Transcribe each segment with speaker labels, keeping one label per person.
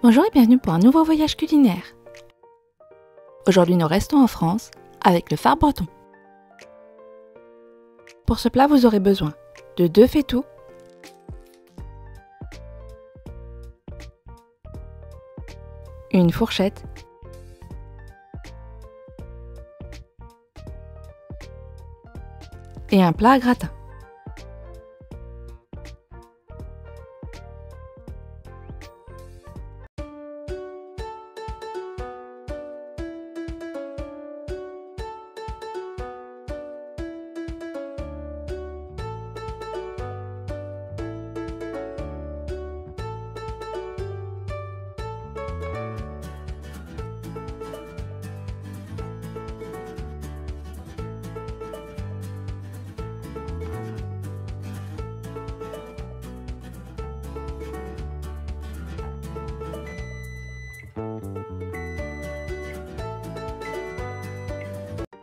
Speaker 1: Bonjour et bienvenue pour un nouveau voyage culinaire. Aujourd'hui nous restons en France avec le phare breton. Pour ce plat vous aurez besoin de 2 faitous, une fourchette, et un plat à gratin.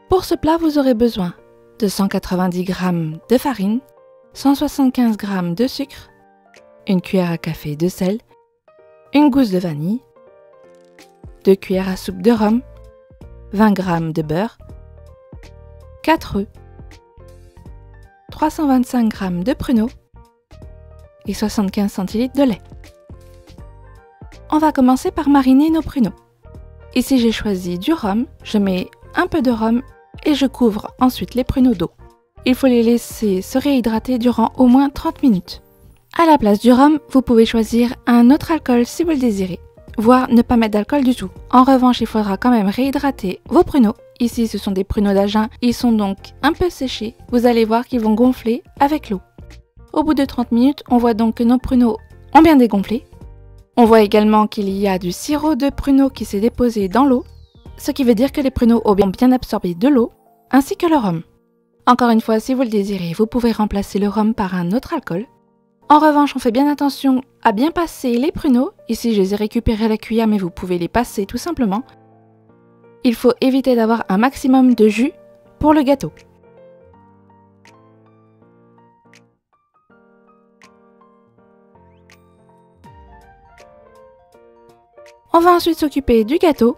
Speaker 1: Pour ce plat, vous aurez besoin de 190 g de farine, 175 g de sucre, une cuillère à café de sel, une gousse de vanille, 2 cuillères à soupe de rhum, 20 g de beurre, 4 œufs, 325 g de pruneaux et 75 centilitres de lait. On va commencer par mariner nos pruneaux. Ici j'ai choisi du rhum, je mets un peu de rhum et je couvre ensuite les pruneaux d'eau. Il faut les laisser se réhydrater durant au moins 30 minutes. À la place du rhum, vous pouvez choisir un autre alcool si vous le désirez, voire ne pas mettre d'alcool du tout. En revanche, il faudra quand même réhydrater vos pruneaux. Ici, ce sont des pruneaux d'Agen, ils sont donc un peu séchés. Vous allez voir qu'ils vont gonfler avec l'eau. Au bout de 30 minutes, on voit donc que nos pruneaux ont bien dégonflé. On voit également qu'il y a du sirop de pruneaux qui s'est déposé dans l'eau, ce qui veut dire que les pruneaux ont bien absorbé de l'eau, ainsi que le rhum. Encore une fois, si vous le désirez, vous pouvez remplacer le rhum par un autre alcool. En revanche, on fait bien attention à bien passer les pruneaux. Ici, je les ai récupérés à la cuillère, mais vous pouvez les passer tout simplement. Il faut éviter d'avoir un maximum de jus pour le gâteau. On va ensuite s'occuper du gâteau.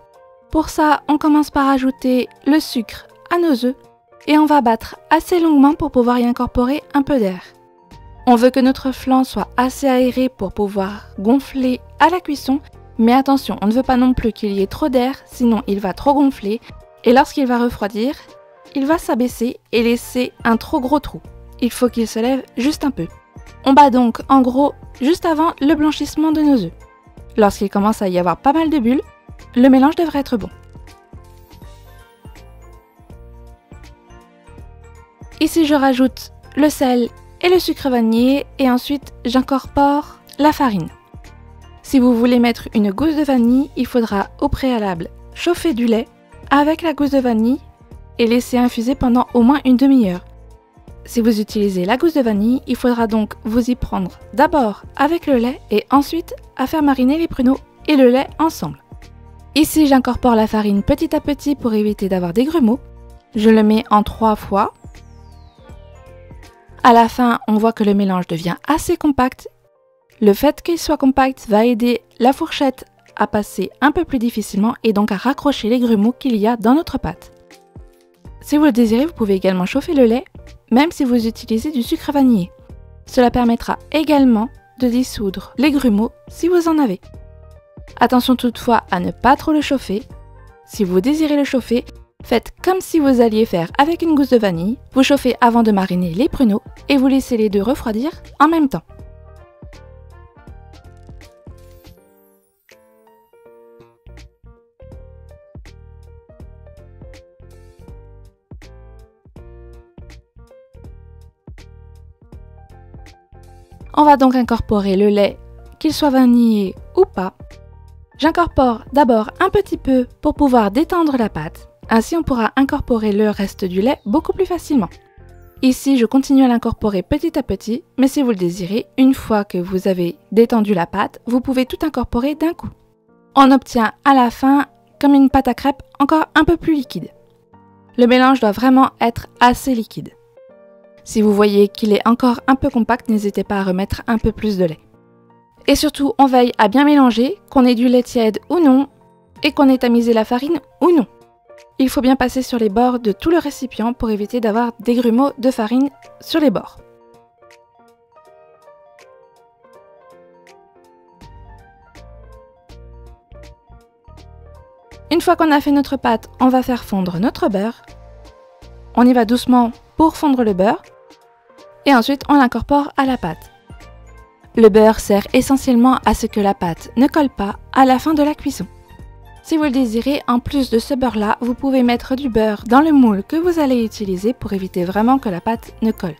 Speaker 1: Pour ça, on commence par ajouter le sucre à nos œufs et on va battre assez longuement pour pouvoir y incorporer un peu d'air. On veut que notre flanc soit assez aéré pour pouvoir gonfler à la cuisson, mais attention, on ne veut pas non plus qu'il y ait trop d'air, sinon il va trop gonfler et lorsqu'il va refroidir, il va s'abaisser et laisser un trop gros trou. Il faut qu'il se lève juste un peu. On bat donc en gros juste avant le blanchissement de nos œufs. Lorsqu'il commence à y avoir pas mal de bulles, le mélange devrait être bon. Ici, je rajoute le sel et le sucre vanillé et ensuite j'incorpore la farine. Si vous voulez mettre une gousse de vanille, il faudra au préalable chauffer du lait avec la gousse de vanille et laisser infuser pendant au moins une demi-heure. Si vous utilisez la gousse de vanille, il faudra donc vous y prendre d'abord avec le lait et ensuite à faire mariner les pruneaux et le lait ensemble. Ici, j'incorpore la farine petit à petit pour éviter d'avoir des grumeaux. Je le mets en 3 fois. À la fin, on voit que le mélange devient assez compact. Le fait qu'il soit compact va aider la fourchette à passer un peu plus difficilement et donc à raccrocher les grumeaux qu'il y a dans notre pâte. Si vous le désirez, vous pouvez également chauffer le lait, même si vous utilisez du sucre vanillé. Cela permettra également de dissoudre les grumeaux si vous en avez. Attention toutefois à ne pas trop le chauffer. Si vous désirez le chauffer, faites comme si vous alliez faire avec une gousse de vanille. Vous chauffez avant de mariner les pruneaux et vous laissez les deux refroidir en même temps. On va donc incorporer le lait, qu'il soit vanillé ou pas. J'incorpore d'abord un petit peu pour pouvoir détendre la pâte. Ainsi, on pourra incorporer le reste du lait beaucoup plus facilement. Ici, je continue à l'incorporer petit à petit, mais si vous le désirez, une fois que vous avez détendu la pâte, vous pouvez tout incorporer d'un coup. On obtient à la fin comme une pâte à crêpes encore un peu plus liquide. Le mélange doit vraiment être assez liquide. Si vous voyez qu'il est encore un peu compact, n'hésitez pas à remettre un peu plus de lait. Et surtout, on veille à bien mélanger, qu'on ait du lait tiède ou non, et qu'on ait tamisé la farine ou non. Il faut bien passer sur les bords de tout le récipient pour éviter d'avoir des grumeaux de farine sur les bords. Une fois qu'on a fait notre pâte, on va faire fondre notre beurre. On y va doucement pour fondre le beurre. Et ensuite, on l'incorpore à la pâte. Le beurre sert essentiellement à ce que la pâte ne colle pas à la fin de la cuisson. Si vous le désirez, en plus de ce beurre-là, vous pouvez mettre du beurre dans le moule que vous allez utiliser pour éviter vraiment que la pâte ne colle.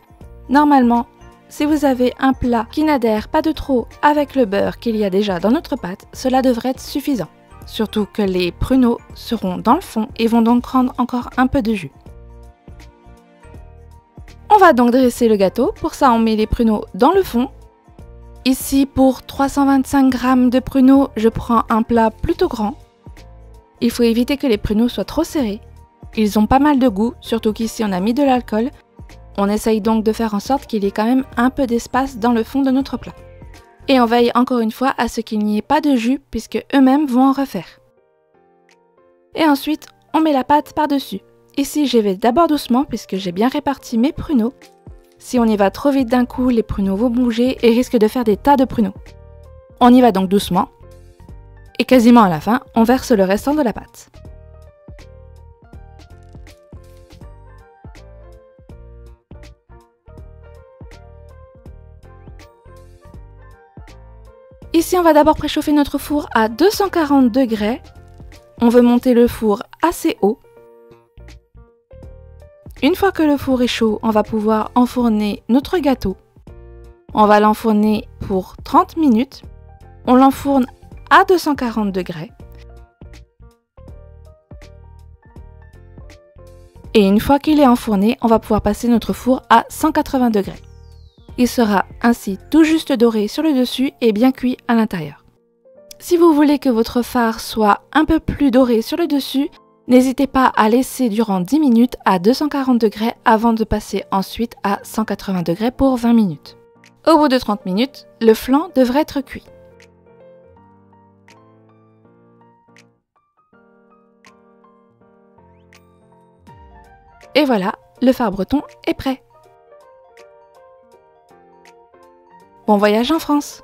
Speaker 1: Normalement, si vous avez un plat qui n'adhère pas de trop avec le beurre qu'il y a déjà dans notre pâte, cela devrait être suffisant. Surtout que les pruneaux seront dans le fond et vont donc prendre encore un peu de jus. On va donc dresser le gâteau. Pour ça, on met les pruneaux dans le fond. Ici, pour 325 g de pruneaux, je prends un plat plutôt grand. Il faut éviter que les pruneaux soient trop serrés. Ils ont pas mal de goût, surtout qu'ici on a mis de l'alcool. On essaye donc de faire en sorte qu'il y ait quand même un peu d'espace dans le fond de notre plat. Et on veille encore une fois à ce qu'il n'y ait pas de jus puisque eux-mêmes vont en refaire. Et ensuite, on met la pâte par-dessus. Ici, je vais d'abord doucement puisque j'ai bien réparti mes pruneaux. Si on y va trop vite d'un coup, les pruneaux vont bouger et risquent de faire des tas de pruneaux. On y va donc doucement. Et quasiment à la fin, on verse le restant de la pâte. Ici, on va d'abord préchauffer notre four à 240 degrés. On veut monter le four assez haut. Une fois que le four est chaud, on va pouvoir enfourner notre gâteau. On va l'enfourner pour 30 minutes. On l'enfourne à 240 degrés. Et une fois qu'il est enfourné, on va pouvoir passer notre four à 180 degrés. Il sera ainsi tout juste doré sur le dessus et bien cuit à l'intérieur. Si vous voulez que votre fard soit un peu plus doré sur le dessus, n'hésitez pas à laisser durant 10 minutes à 240 degrés avant de passer ensuite à 180 degrés pour 20 minutes. Au bout de 30 minutes, le flanc devrait être cuit. Et voilà, le fard breton est prêt. Bon voyage en France!